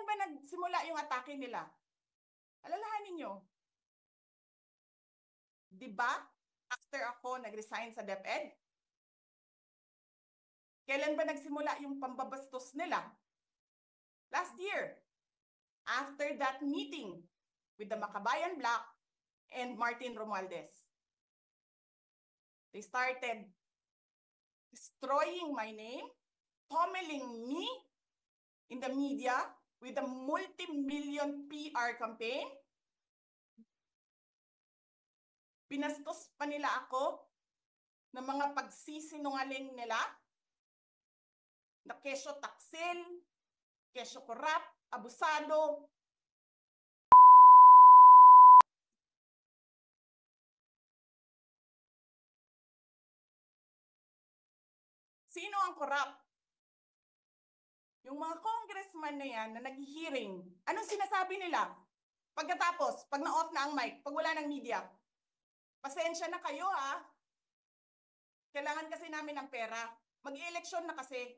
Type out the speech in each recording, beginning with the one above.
ba nagsimula yung atake nila? Alalahanin nyo. Di ba? After ako nag-resign sa DepEd? Kailan ba nagsimula yung pambabastos nila? Last year. After that meeting with the Makabayan Bloc and Martin Romualdez. They started destroying my name, pummeling me in the media with a multi-million PR campaign. Pinastos pa nila ako ng mga pagsisinungaling nila na kesyo taksil, kesyo korap, abusado. Sino ang korap? Yung mga congressman na yan na nag-hearing, anong sinasabi nila? Pagkatapos, pag na-off na ang mic, pag wala ng media, pasensya na kayo ha. Kailangan kasi namin ng pera. Mag-i-eleksyon na kasi.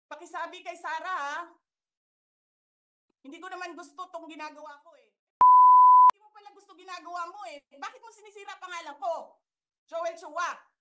Pakisabi kay Sara ha. Hindi ko naman gusto tong ginagawa ko eh. Hindi mo pala gusto ginagawa mo eh. Bakit mo sinisira pangalan ko? Joel Chua.